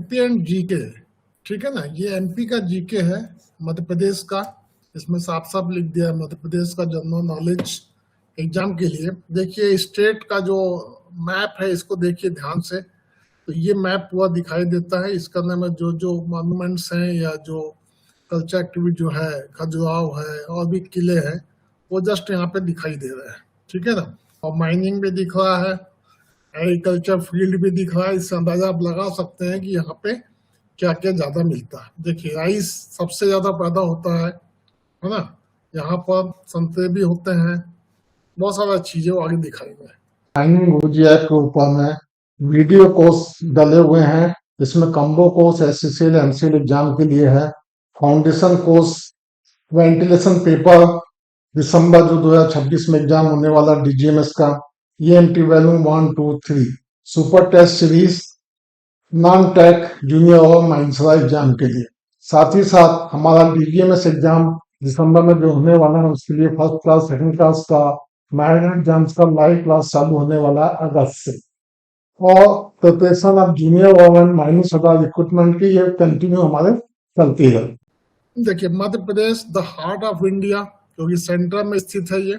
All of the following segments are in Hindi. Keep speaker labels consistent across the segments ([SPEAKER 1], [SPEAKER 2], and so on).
[SPEAKER 1] एमपी एंड जीके, ठीक है ना। ये एमपी का जीके है, मध्य प्रदेश का, इसमें साफ साफ लिख दिया है मध्य प्रदेश का जनरल नॉलेज एग्जाम के लिए। देखिए स्टेट का जो मैप है इसको देखिए ध्यान से, तो ये मैप पूरा दिखाई देता है। इसके अंदर में जो जो मॉन्यूमेंट्स हैं या जो कल्चर एक्टिविटी जो है, खजुराहो है और भी किले हैं, वो जस्ट यहाँ पे दिखाई दे रहे हैं, ठीक है ना। और माइनिंग भी दिख रहा है, एग्रीकल्चर फील्ड भी दिख रहा है। इससे अंदाजा आप लगा सकते हैं कि यहाँ पे क्या क्या ज्यादा मिलता है। देखिए राइस सबसे ज्यादा पैदा होता है ना। यहाँ पर संतरे भी होते हैं, बहुत सारा चीजें आगे दिखाई गई। माइनिंग भुजिया के ऊपर में वीडियो कोर्स डले हुए हैं। इसमें combo course SCCL MCL exam के लिए है। फाउंडेशन कोर्स वेंटिलेशन पेपर दिसंबर जो 2026 में एग्जाम होने वाला डीजीएमएस का, EMT volume 1, 2, 3 super test series non tech junior और माइंसरा एग्जाम के लिए। साथ ही साथ हमारा डीजीएमएस एग्जाम दिसंबर में जो होने वाला है उसके लिए फर्स्ट क्लास सेकंड क्लास का माइनर एग्जाम्स का लाइव क्लास चालू होने वाला है अगस्त से। और preparation of junior government mining सरकार रिक्रूटमेंट की ये कंटिन्यू हमारे चलती है। देखिए Madhya Pradesh the heart of India, क्योंकि सेंटर में स्थित है ये।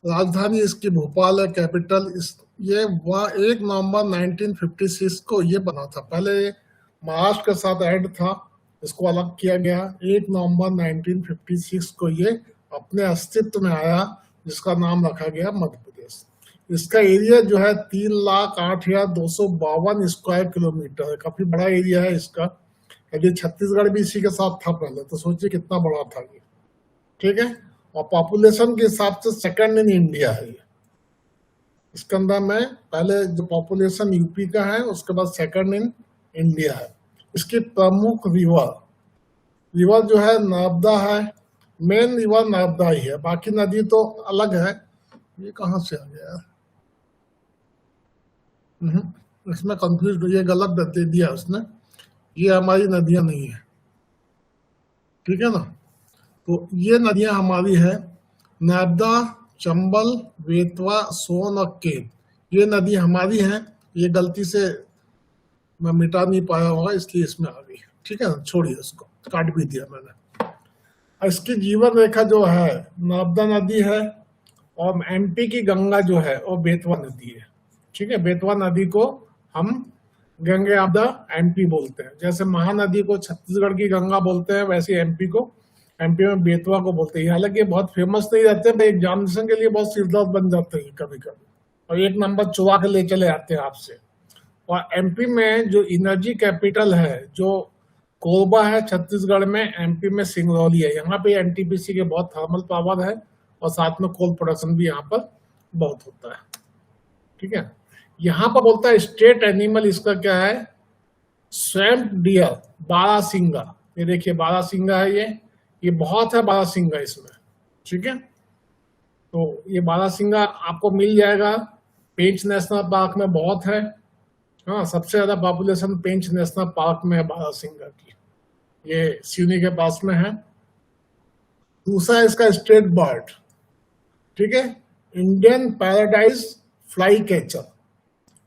[SPEAKER 1] राजधानी इसकी भोपाल है, कैपिटल। ये 1 नवंबर 1956 को ये बना था। पहले महाराष्ट्र के साथ ऐड था, इसको अलग किया गया। 1 नवंबर 1956 को ये अपने अस्तित्व में आया, जिसका नाम रखा गया मध्य प्रदेश। इसका एरिया जो है 3,08,252 स्क्वायर किलोमीटर है, काफी बड़ा एरिया है इसका। यदि छत्तीसगढ़ भी इसी के साथ था पहले, तो सोचिए कितना बड़ा था ये, ठीक है। और पॉपुलेशन के हिसाब से सेकंड इन इंडिया है ये। इसके अंदर में पहले जो पॉपुलेशन यूपी का है, उसके बाद सेकंड इन इंडिया है। इसकी प्रमुख रिवर जो है नर्मदा है, मेन रिवर नर्मदा ही है, बाकी नदी तो अलग है। ये कहाँ से आ गया? इसमें कंफ्यूज, ये गलत दे दिया उसने। ये हमारी नदियां नहीं है, ठीक है ना। तो ये नदियां हमारी है नर्मदा, चंबल, बेतवा, सोन और केन। ये नदी हमारी है। ये गलती से मैं मिटा नहीं पाया होगा, इसलिए इसमें आ गई, ठीक है ना। छोड़िए, इसको काट भी दिया मैंने। इसकी जीवन रेखा जो है नर्मदा नदी है, और एमपी की गंगा जो है वो बेतवा नदी है, ठीक है। बेतवा नदी को हम गंगे ऑफ द एमपी बोलते हैं। जैसे महानदी को छत्तीसगढ़ की गंगा बोलते हैं, वैसे एमपी में बेतवा को बोलते हैं। हालांकि बहुत फेमस नहीं रहते, भाई एग्जामिनेशन के लिए बहुत सिरदर्द बन जाते हैं कभी कभी, और एक नंबर चुरा के ले चले आते हैं आपसे। और एमपी में जो एनर्जी कैपिटल है, जो कोरबा है छत्तीसगढ़ में, एमपी में सिंगरौली है। यहाँ पे एनटीपीसी के बहुत थर्मल पावर है, और साथ में कोल प्रोडक्शन भी यहाँ पर बहुत होता है, ठीक है। यहाँ पर बोलता है स्टेट एनिमल इसका क्या है, स्वैम्प डियर, बारासिंगा। ये देखिए बारासिंगा है, ये बहुत है बारासिंगा इसमें, ठीक है। तो ये बारासिंगा आपको मिल जाएगा पेंच नेशनल पार्क में, बहुत है। हाँ, सबसे ज्यादा पॉपुलेशन पेंच नेशनल पार्क में है बारासिंगा की, ये सिवनी के पास में है। दूसरा इसका स्टेट बर्ड, ठीक है, Indian paradise fly catcher.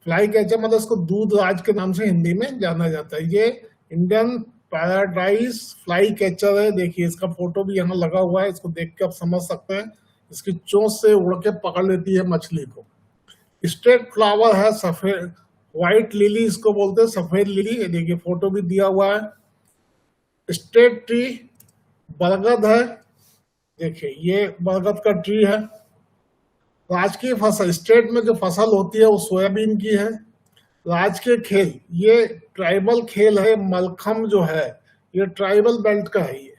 [SPEAKER 1] Fly catcher मतलब इसको दूध राज के नाम से हिंदी में जाना जाता है। ये इंडियन पैराडाइज फ्लाई कैचर है। देखिए इसका फोटो भी यहाँ लगा हुआ है, इसको देख के आप समझ सकते हैं। इसकी चोंच से उड़ के पकड़ लेती है मछली को। स्टेट फ्लावर है सफेद, व्हाइट लिली इसको बोलते हैं, सफेद लिली। ये देखिए फोटो भी दिया हुआ है। स्टेट ट्री बरगद है, देखिए ये बरगद का ट्री है। राजकीय फसल, स्टेट में जो फसल होती है वो सोयाबीन की है। राजकीय खेल, ये ट्राइबल खेल है। मलखम जो है ये ट्राइबल बेल्ट का है, ये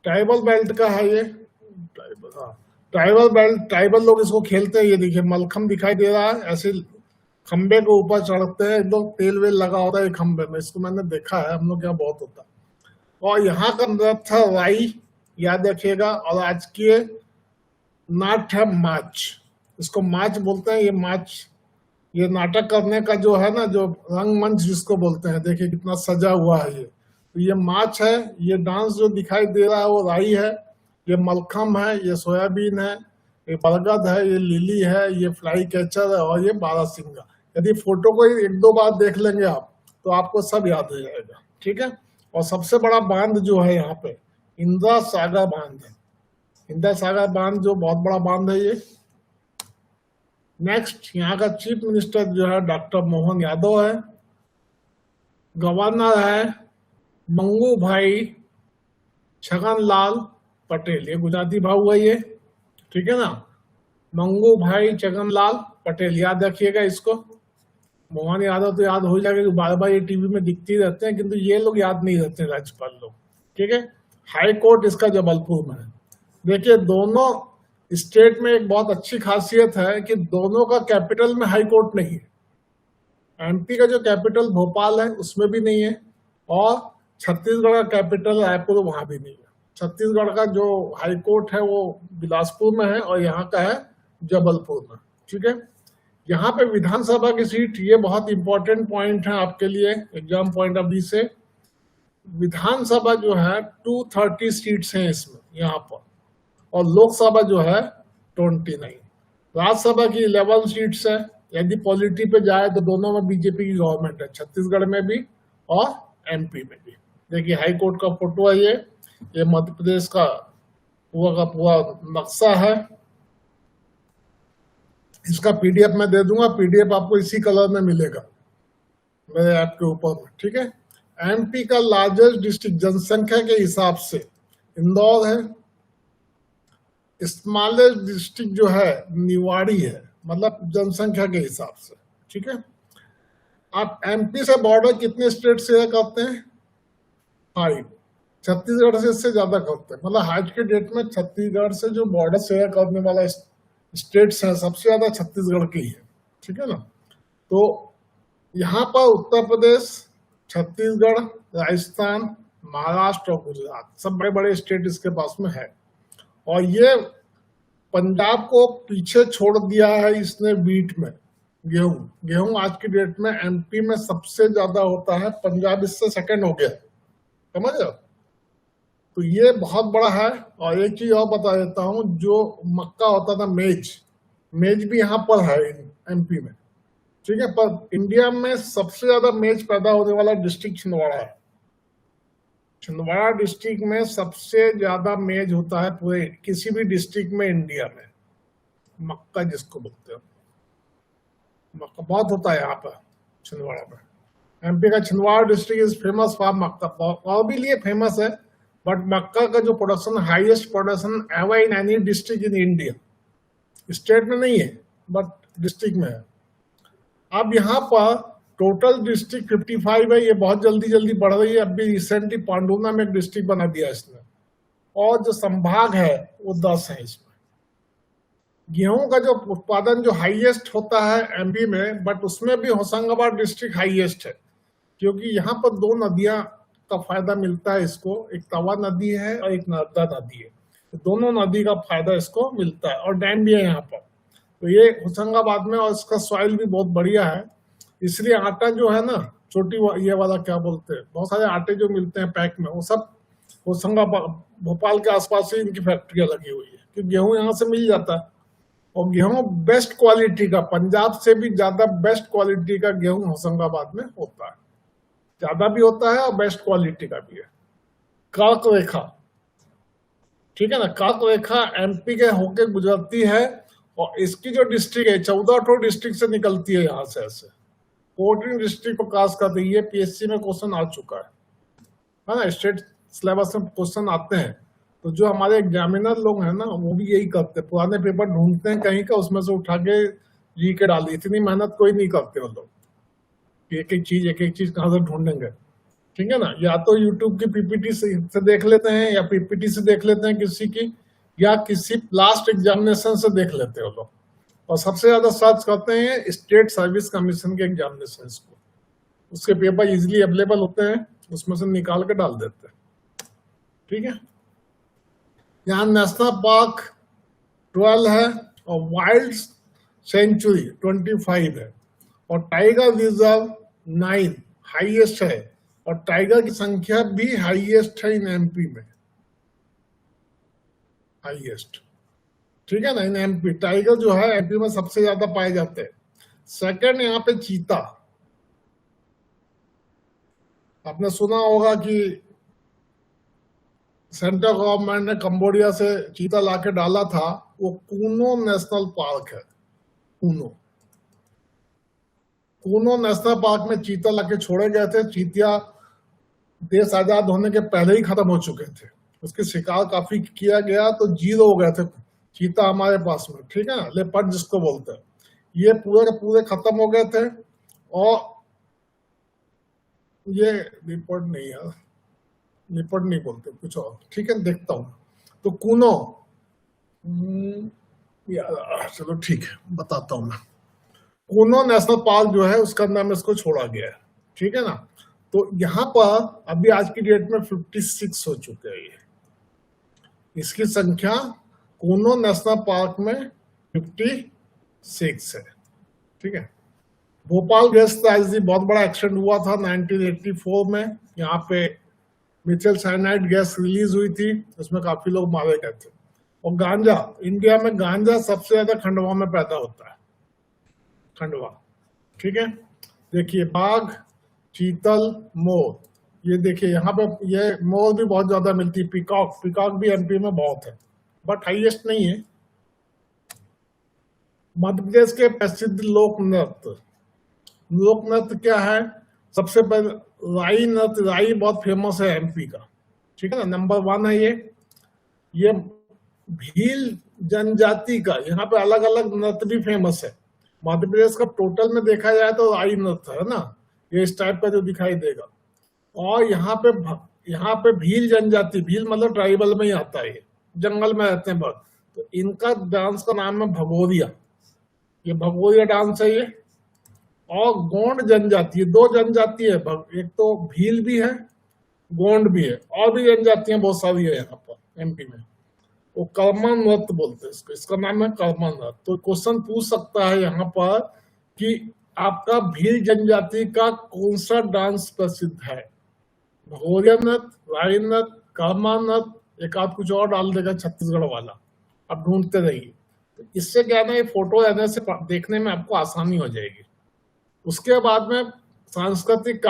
[SPEAKER 1] ट्राइबल बेल्ट का है ये। ट्राइबल बेल्ट, ट्राइबल लोग इसको खेलते हैं। ये देखिए मलखम दिखाई दे रहा है, ऐसे खंबे के ऊपर चढ़ते हैं लोग, तेल वेल लगा होता है खंबे में। इसको मैंने देखा है, हम लोग यहाँ बहुत होता है। और यहाँ का नृत्य है राई, याद रखिएगा। और राजकीय नाट्य है माच, इसको माच बोलते हैं। ये माच, ये नाटक करने का जो है ना, जो रंगमंच जिसको बोलते हैं, देखिए कितना सजा हुआ है ये। तो ये माच है। ये डांस जो दिखाई दे रहा है वो राई है। ये मलखम है, ये सोयाबीन है, ये बरगद है, ये लिली है, ये फ्लाई कैचर है, और ये बारासिंगा। यदि फोटो को एक दो बार देख लेंगे आप तो आपको सब याद हो जाएगा, ठीक है। और सबसे बड़ा बांध जो है यहाँ पे इंदिरा सागर बांध है, इंदिरा सागर बांध जो बहुत बड़ा बांध है ये। नेक्स्ट यहाँ का चीफ मिनिस्टर जो है डॉक्टर मोहन यादव है, गवर्नर है मंगू भाई छगन लाल पटेल, ये गुजराती भाव है ये, ठीक है ना, मंगू भाई छगन लाल पटेल, याद रखिएगा इसको। मोहन यादव तो याद हो जाएगा, बार बार ये टीवी में दिखते ही रहते हैं, किंतु ये लोग याद नहीं रहते राज्यपाल लोग, ठीक है। हाई कोर्ट इसका जबलपुर में है। देखिए दोनों स्टेट में एक बहुत अच्छी खासियत है कि दोनों का कैपिटल में हाई कोर्ट नहीं है। एमपी का जो कैपिटल भोपाल है उसमें भी नहीं है, और छत्तीसगढ़ का कैपिटल रायपुर वहां भी नहीं है। छत्तीसगढ़ का जो हाई कोर्ट है वो बिलासपुर में है और यहाँ का है जबलपुर में, ठीक है। यहाँ पे विधानसभा की सीट, ये बहुत इंपॉर्टेंट पॉइंट है आपके लिए एग्जाम पॉइंट ऑफ व्यू से। विधानसभा जो है 230 सीट्स हैं इसमें यहाँ पर, और लोकसभा जो है 29। राज्यसभा की 11 सीट्स है। यदि पॉलिटी पे जाए तो दोनों में बीजेपी की गवर्नमेंट है, छत्तीसगढ़ में भी और एमपी में भी। देखिए हाई कोर्ट का फोटो है ये मध्य प्रदेश का पूरा नक्शा है। इसका पीडीएफ मैं दे दूंगा, पीडीएफ आपको इसी कलर में मिलेगा मेरे ऐप के ऊपर में, ठीक है। एमपी का लार्जेस्ट डिस्ट्रिक्ट जनसंख्या के हिसाब से इंदौर है, स्मॉलेस्ट डिस्ट्रिक्ट जो है निवाड़ी है, मतलब जनसंख्या के हिसाब से, ठीक है। आप एमपी से बॉर्डर कितने स्टेट से करते हैं? 5। छत्तीसगढ़ से इससे ज्यादा करते हैं, मतलब आज के डेट में छत्तीसगढ़ से जो बॉर्डर शेयर करने वाला स्टेट्स हैं सबसे ज्यादा छत्तीसगढ़ की है, ठीक है ना। तो यहाँ पर उत्तर प्रदेश, छत्तीसगढ़, राजस्थान, महाराष्ट्र और गुजरात सब बड़े बड़े स्टेट इसके पास में है। और ये पंजाब को पीछे छोड़ दिया है इसने वीट में। गेहूं आज की डेट में एमपी में सबसे ज्यादा होता है, पंजाब इससे सेकंड हो गया, समझ रहे हो। तो ये बहुत बड़ा है। और एक चीज और बता देता हूँ, जो मक्का होता था मेज भी यहाँ पर है एमपी में, ठीक है। पर इंडिया में सबसे ज्यादा मेज पैदा होने वाला डिस्ट्रिक्ट छिंदवाड़ा है। छिंदवाड़ा डिस्ट्रिक्ट में सबसे ज्यादा मेज होता है पूरे किसी भी डिस्ट्रिक्ट में इंडिया में। मक्का जिसको बोलते हैं, मक्का बहुत होता है यहाँ पर छिंदवाड़ा में। एमपी का Chhindwara district is famous for मक्का, और भी लिए फेमस है, बट मक्का का जो production highest production ever in any district in India, state में नहीं है बट डिस्ट्रिक्ट में है। अब यहाँ पर टोटल डिस्ट्रिक्ट 55 है, ये बहुत जल्दी बढ़ रही है। अभी रिसेंटली पांडुना में एक डिस्ट्रिक्ट बना दिया इसने, और जो संभाग है वो 10 है इसमें। गेहूं का जो उत्पादन जो हाईएस्ट होता है एमपी में, बट उसमें भी होशंगाबाद डिस्ट्रिक्ट हाईएस्ट है, क्योंकि यहाँ पर 2 नदियां का फायदा मिलता है इसको, एक तवा नदी है और एक नर्मदा नदी है। तो दोनों नदी का फायदा इसको मिलता है, और डैम भी है यहाँ पर। तो ये होशंगाबाद में, और इसका सॉइल भी बहुत बढ़िया है, इसलिए आटा जो है ना, छोटी ये वाला क्या बोलते हैं, बहुत सारे आटे जो मिलते हैं पैक में, वो सब होशंगाबाद भोपाल के आसपास ही इनकी फैक्ट्रियां लगी हुई है, क्योंकि गेहूं यहाँ से मिल जाता है। और गेहूं बेस्ट क्वालिटी का, पंजाब से भी ज्यादा बेस्ट क्वालिटी का गेहूं होशंगाबाद में होता है, ज्यादा भी होता है और बेस्ट क्वालिटी का भी है। कर्क रेखा, ठीक है ना, कर्क रेखा एमपी के होके गुजरती है, और इसकी जो डिस्ट्रिक्ट है 14 डिस्ट्रिक्ट से निकलती है यहाँ से, ऐसे 14 डिस्ट्रिक्ट को क्रॉस करती है। ये पीएससी में क्वेश्चन आ चुका है ना, स्टेट सिलेबस में क्वेश्चन आते हैं। तो जो हमारे एग्जामिनर लोग हैं ना, वो भी यही करते हैं, पुराने पेपर ढूंढते हैं कहीं का, उसमें से उठा के जी के डाल दी। इतनी मेहनत कोई नहीं करते वो लोग, एक एक चीज कहाँ से ढूंढेंगे, ठीक है ना। या तो यूट्यूब की पीपीटी से देख लेते हैं, या पीपीटी से देख लेते हैं किसी की, या किसी लास्ट एग्जामिनेशन से देख लेते हैं वो लोग। और सबसे ज्यादा सर्च करते हैं स्टेट सर्विस कमीशन के एग्जामिनेशन को, उसके पेपर इजीली अवेलेबल होते हैं, उसमें से निकाल के डाल देते हैं, ठीक है। यहाँ नेशनल पार्क 12 है, और वाइल्ड सेंचुरी 25 है, और टाइगर रिजर्व 9 हाईएस्ट है, और टाइगर की संख्या भी हाईएस्ट है इन एमपी में, हाईएस्ट, ठीक है ना। इन एमपी टाइगर जो है एमपी में सबसे ज्यादा पाए जाते हैं। सेकंड यहाँ पे चीता, आपने सुना होगा कि सेंट्रल गवर्नमेंट ने कंबोडिया से चीता लाके डाला था, वो कूनो नेशनल पार्क है। कूनो नेशनल पार्क में चीता लाके छोड़े गए थे। चीतिया देश आजाद होने के पहले ही खत्म हो चुके थे, उसके शिकार काफी किया गया तो जीरो हो गए थे चीता हमारे पास में, ठीक है ना, लेपर्ड जिसको बोलते हैं। ये पूरे के पूरे खत्म हो गए थे। और ये लेपर्ड नहीं है, लेपर्ड नहीं बोलते, कुछ और, ठीक है, देखता हूं। तो कूनो, चलो ठीक है, बताता हूं मैं। कूनो नेशनल पार्क जो है उसका नाम इसको छोड़ा गया है, ठीक है ना। तो यहाँ पर अभी आज की डेट में 56 हो चुके हैं। इसकी संख्या कूनो नेशनल पार्क में 56 है, ठीक है। भोपाल गैस ट्रेजेडी बहुत बड़ा एक्सीडेंट हुआ था 1984 में। यहाँ पे मिथाइल साइनाइड गैस रिलीज हुई थी, उसमें काफी लोग मारे गए थे। और गांजा, इंडिया में गांजा सबसे ज्यादा खंडवा में पैदा होता है, खंडवा, ठीक है। देखिए बाघ, चीतल, मोर, ये देखिए यहाँ पे ये मोर भी बहुत ज्यादा मिलती है। पिकॉक भी एमपी में बहुत है, बट हाईएस्ट नहीं है। मध्य प्रदेश के प्रसिद्ध लोक नृत्य क्या है? सबसे पहले राई नृत्य, राई बहुत फेमस है एमपी का, ठीक है ना, नंबर 1 है ये भील जनजाति का, यहाँ पे अलग अलग नृत्य भी फेमस है। मध्य प्रदेश का टोटल में देखा जाए तो राई नृत्य है ना, ये इस टाइप का जो दिखाई देगा। और यहाँ पे भील जनजाति, भील मतलब ट्राइबल में ही आता है, जंगल में रहते हैं बहुत, तो इनका डांस का नाम है भगोरिया, ये भगोरिया डांस है ये। और गोंड जनजाति, 2 जनजाति है, एक तो भील भी है, गोंड भी है, और भी जनजातियां बहुत सारी है यहाँ पर एमपी में। वो कर्मा नृत्य बोलते हैं इसको, इसका नाम है कर्मा नृत्य। तो क्वेश्चन पूछ सकता है यहाँ पर कि आपका भील जनजाति का कौन सा डांस प्रसिद्ध है? भगोरिया नृत्य, राई नृत्य, कर्मा नृत्य, एक आध कुछ और डाल देगा छत्तीसगढ़ वाला, आप ढूंढते रहिए। तो इससे क्या है ना, ये फोटो रहने से देखने में आपको आसानी हो जाएगी। उसके बाद में सांस्कृतिक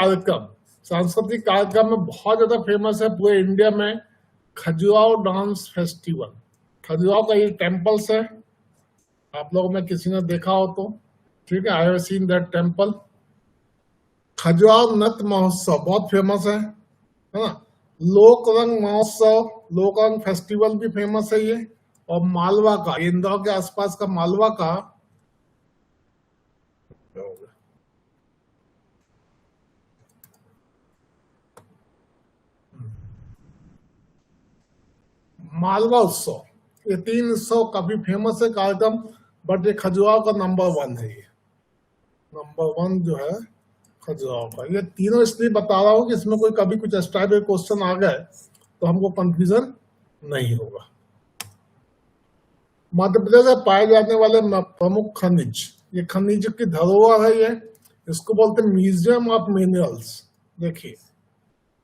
[SPEAKER 1] कार्यक्रम में बहुत ज्यादा फेमस है पूरे इंडिया में खजुराहो डांस फेस्टिवल। खजुराहो का ये टेम्पल्स है, आप लोगों में किसी ने देखा हो तो, ठीक है, I have seen that temple. Khajuraho नृत्य महोत्सव बहुत फेमस है ना। लोक रंग महोत्सव, लोक रंग फेस्टिवल भी फेमस है ये। और मालवा का, इंदौर के आसपास का मालवा का, मालवा उत्सव, ये 3 उत्सव काफी फेमस है कार्यक्रम, बट ये खजुराहो का नंबर 1 है। ये नंबर 1 जो है खजुराहो का। ये तीनों इसलिए बता रहा हूँ कि इसमें कोई कभी कुछ एक्स्ट्रा क्वेश्चन आ गए तो हमको कंफ्यूजन नहीं होगा। मध्य प्रदेश में पाए जाने वाले प्रमुख खनिज, ये खनिज की धरोहर है ये, इसको बोलते हैं म्यूजियम ऑफ मिनरल्स। देखिए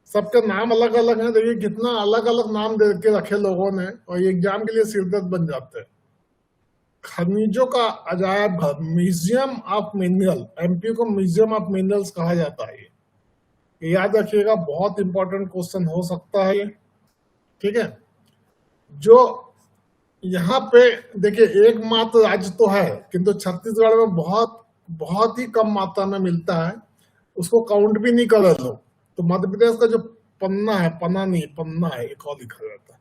[SPEAKER 1] सबके नाम अलग अलग हैं, देखिए कितना अलग अलग नाम दे के रखे लोगों ने, और ये एग्जाम के लिए सिरदर्द बन जाते हैं। खनिजों का अजायब घर, म्यूजियम ऑफ मिनरल, एमपी को म्यूजियम ऑफ मिनरल्स कहा जाता है। ये याद रखिएगा, बहुत इंपॉर्टेंट क्वेश्चन हो सकता है ये, ठीक है। जो यहाँ पे देखिए एकमात्र राज्य तो है, किंतु छत्तीसगढ़ में बहुत ही कम मात्रा में मिलता है, उसको काउंट भी नहीं कर रहे लोग। तो मध्य प्रदेश का जो पन्ना है, पन्ना है, एक और लिखा जाता है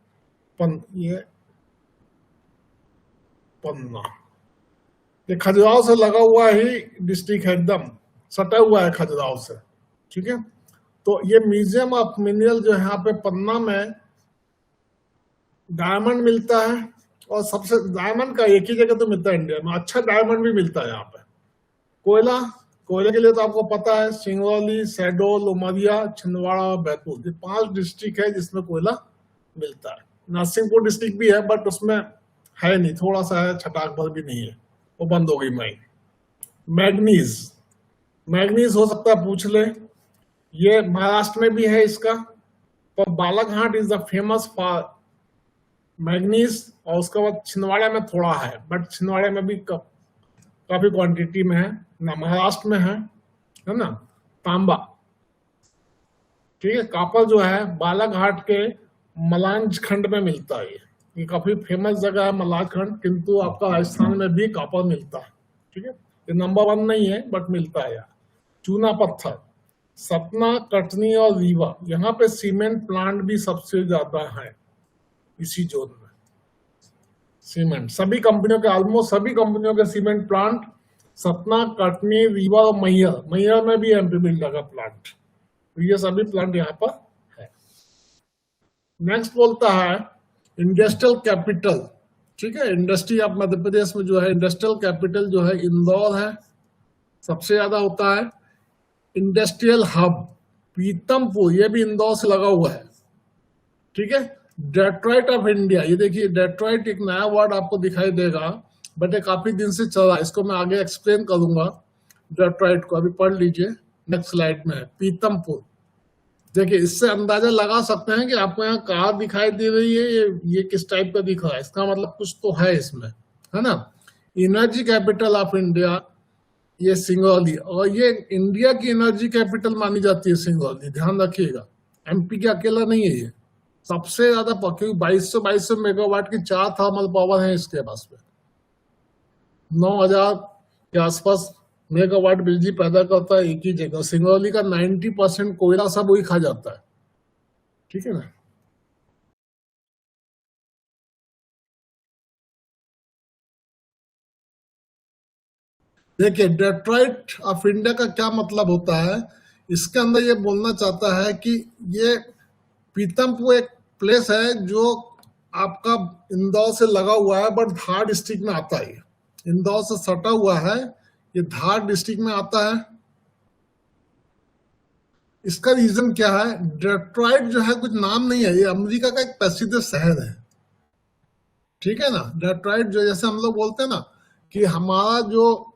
[SPEAKER 1] ये खजुराहो से लगा हुआ ही डिस्ट्रिक्ट है, एकदम सटा हुआ है खजुराहो से, ठीक है। तो ये म्यूजियम ऑफ मिनरल जो है यहाँ पे पन्ना में डायमंड मिलता है, और सबसे डायमंड का एक ही जगह तो मिलता है इंडिया में, अच्छा डायमंड भी मिलता है यहाँ पे। कोयले के लिए तो आपको पता है सिंगरौली, शहडोल, उमरिया, छिंदवाड़ा और बैतूल, ये 5 डिस्ट्रिक्ट है जिसमें कोयला मिलता है। नरसिंहपुर डिस्ट्रिक्ट भी है बट उसमें है नहीं, थोड़ा सा है, छटाक भर भी नहीं है, वो बंद हो गई माइन। मैग्नीज हो सकता है पूछ ले, ये महाराष्ट्र में भी है इसका, पर Balaghat is the famous for manganese. और उसके बाद छिंदवाड़ा में थोड़ा है, बट छिंदवाड़ा में भी काफी क्वांटिटी में है महाराष्ट्र में है ना, तांबा। ठीक है, कॉपर जो है बालाघाट के मलांज खंड में मिलता है। ये काफी फेमस जगह है मलांज खंड, किंतु आपका राजस्थान में भी कॉपर मिलता है। ठीक है, ये नंबर 1 नहीं है बट मिलता है यार। चूना पत्थर, सतना, कटनी और रीवा, यहाँ पे सीमेंट प्लांट भी सबसे ज्यादा है इसी जोन में। सीमेंट सभी कंपनियों के, ऑलमोस्ट सभी कंपनियों के सीमेंट प्लांट सतना, कटनी, रीवा और मैहर, मैहर में भी एमपी बिल्डर का प्लांट, तो ये सभी प्लांट यहाँ पर है। नेक्स्ट बोलता है इंडस्ट्रियल कैपिटल। ठीक है, इंडस्ट्री ऑफ मध्य प्रदेश में जो है इंडस्ट्रियल कैपिटल जो है इंदौर है, सबसे ज्यादा होता है। इंडस्ट्रियल हब पीतमपुर, ये भी इंदौर से लगा हुआ है। ठीक है, डेट्रॉइट ऑफ इंडिया, ये देखिए डेट्रॉइट एक नया वर्ड आपको दिखाई देगा, बट ये काफी दिन से चला, इसको मैं आगे एक्सप्लेन करूंगा। डेट्रॉइट को अभी पढ़ लीजिए, नेक्स्ट स्लाइड में है पीतमपुर। देखिए, इससे अंदाजा लगा सकते हैं कि आपको यहाँ कार दिखाई दे रही है, ये किस टाइप का दिख रहा है, इसका मतलब कुछ तो है इसमें, है ना। एनर्जी कैपिटल ऑफ इंडिया, ये सिंगरौली, और ये इंडिया की एनर्जी कैपिटल मानी जाती है सिंगरौली, ध्यान रखिएगा। एमपी के अकेला नहीं है ये, सबसे ज्यादा, क्योंकि 2200 मेगावाट की 4 थर्मल पावर है इसके पास में, 9000 के आसपास मेगावाट बिजली पैदा करता है एक ही जगह। सिंगरौली का 90% कोयला सब वही खा जाता है। ठीक है ना। देखिए, डेट्रॉइट ऑफ इंडिया का क्या मतलब होता है, इसके अंदर ये बोलना चाहता है कि ये पीतमपुर एक प्लेस है जो आपका इंदौर से लगा हुआ है, बट धार डिस्ट्रिक्ट में आता है। इंदौर से सटा हुआ है, ये धार डिस्ट्रिक्ट में आता है। इसका रीजन क्या है, डेट्रॉइट जो है कुछ नाम नहीं है, ये अमेरिका का एक प्रसिद्ध शहर है। ठीक है ना, डेट्रॉइट जो, जैसे हम लोग बोलते हैं ना कि हमारा जो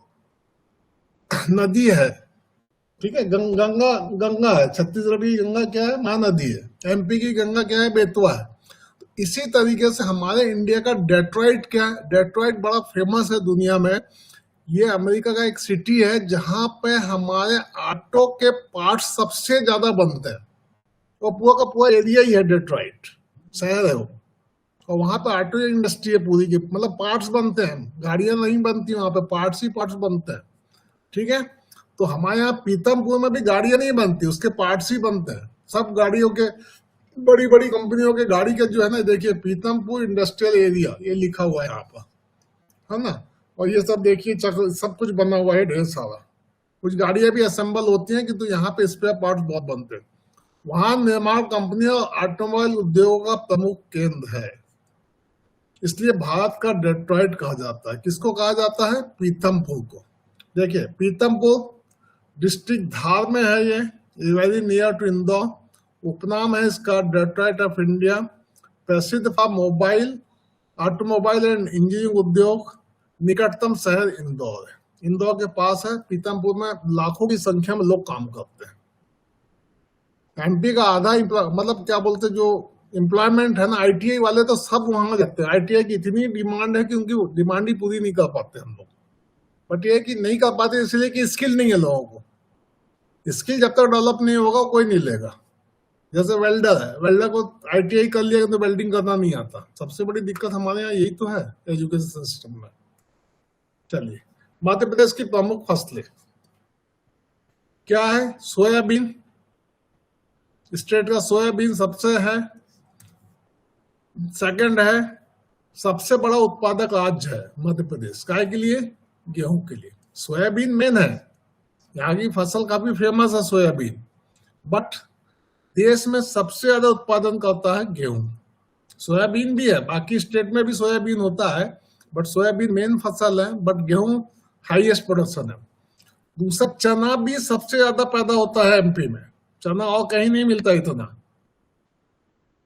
[SPEAKER 1] नदी है, ठीक है, गंगा, गंगा है, छत्तीसगढ़ की गंगा क्या है, महानदी है। एमपी की गंगा क्या है, बेतवा है। तो इसी तरीके से हमारे इंडिया का डेट्रॉइट क्या है, डेट्रॉइट बड़ा फेमस है दुनिया में। ये अमेरिका का एक सिटी है जहां पे हमारे ऑटो के पार्ट्स सबसे ज्यादा बनते हैं, तो पूरा का पूरा एरिया ही है डेट्रॉइट, शहर है वो। और वहां पे ऑटो इंडस्ट्री है पूरी की, मतलब पार्ट्स बनते हैं, गाड़ियां नहीं बनती वहां पे, पार्ट्स ही पार्ट्स बनते हैं। ठीक है, तो हमारे यहाँ पीतमपुर में भी गाड़ियां नहीं बनती, उसके पार्ट्स ही बनते हैं। सब गाड़ियों के, बड़ी बड़ी कंपनियों के गाड़ी के जो है ना, देखिए पीतमपुर इंडस्ट्रियल एरिया ये लिखा हुआ है यहाँ पर, है ना। और ये सब देखिए सब कुछ बना हुआ है ढेर सारा। कुछ गाड़ियां भी असेंबल होती हैं, किंतु यहाँ पे स्पेयर पार्ट्स बहुत बनते हैं। वहां निर्माण कंपनी और ऑटोमोबाइल उद्योग का प्रमुख केंद्र है, इसलिए भारत का डेट्रॉइट कहा जाता है। किसको कहा जाता है, पीतमपुर को। देखिए, पीतमपुर डिस्ट्रिक्ट धार में है, ये वेरी नियर टू इंदौर। उपनाम है इसका डेट्रॉइट ऑफ इंडिया, प्रसिद्ध for mobile, automobile and engineering उद्योग। निकटतम शहर इंदौर है, इंदौर के पास है। पीतमपुर में लाखों की संख्या में लोग काम करते हैं। एमपी का आधा मतलब क्या बोलते, जो एम्प्लॉयमेंट है ना, आईटीआई वाले तो सब वहां जाते हैं। आईटीआई की इतनी डिमांड है कि उनकी डिमांड ही पूरी नहीं कर पाते हम लोग, बट ये कि नहीं कर पाते इसलिए कि स्किल नहीं है लोगों को। स्किल जब तक डेवलप नहीं होगा कोई नहीं लेगा। जैसे वेल्डर है, वेल्डर को आईटीआई कर लिया तो वेल्डिंग करना नहीं आता। सबसे बड़ी दिक्कत हमारे यहाँ यही तो है एजुकेशन सिस्टम में। चलिए, मध्य प्रदेश की प्रमुख फसलें क्या है, सोयाबीन, स्टेट का सोयाबीन सबसे है। सेकंड है, सबसे बड़ा उत्पादक राज्य है मध्य प्रदेश, काय के लिए, गेहूं के लिए। सोयाबीन मेन है, यहाँ की फसल काफी फेमस है सोयाबीन, बट देश में सबसे ज्यादा उत्पादन करता है गेहूं। सोयाबीन भी है, बाकी स्टेट में भी सोयाबीन होता है, बट सोयाबीन मेन फसल है, बट गेहूं हाईएस्ट प्रोडक्शन है। दूसरा, चना भी सबसे ज्यादा पैदा होता है एमपी में, चना और कहीं नहीं मिलता इतना।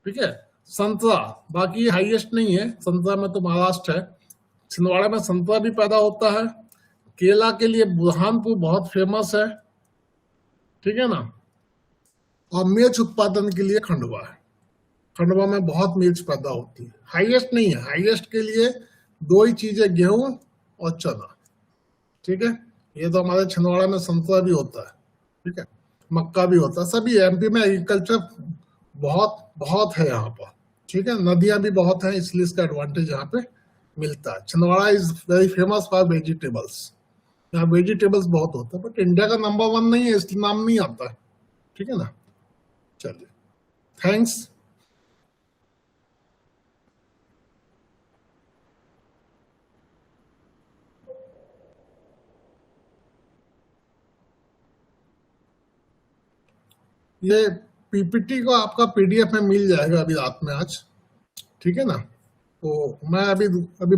[SPEAKER 1] ठीक है, संतरा बाकी हाईएस्ट नहीं है, संतरा में तो महाराष्ट्र है। छिंदवाड़ा में संतरा भी पैदा होता है। केला के लिए बुरहानपुर बहुत फेमस है, ठीक है ना। और मिर्च उत्पादन के लिए खंडवा है, खंडवा में बहुत मिर्च पैदा होती है। हाईएस्ट नहीं है, हाईएस्ट के लिए दो ही चीजें, गेहूं और चना। ठीक है, ये तो हमारे छिंदवाड़ा में संतरा भी होता है, ठीक है, मक्का भी होता है, सभी एमपी में एग्रीकल्चर बहुत बहुत है यहाँ पर, ठीक है, नदियां भी बहुत हैं, इसलिए इसका एडवांटेज यहाँ पे मिलता है। Chhindwara is very famous for vegetables, यहाँ वेजिटेबल्स बहुत होता है, बट इंडिया का नंबर 1 नहीं है इसलिए नाम नहीं आता है, ठीक है ना। चलिए, थैंक्स। ये पीपीटी को आपका पीडीएफ में मिल जाएगा अभी रात में आज, ठीक है ना। तो मैं अभी अभी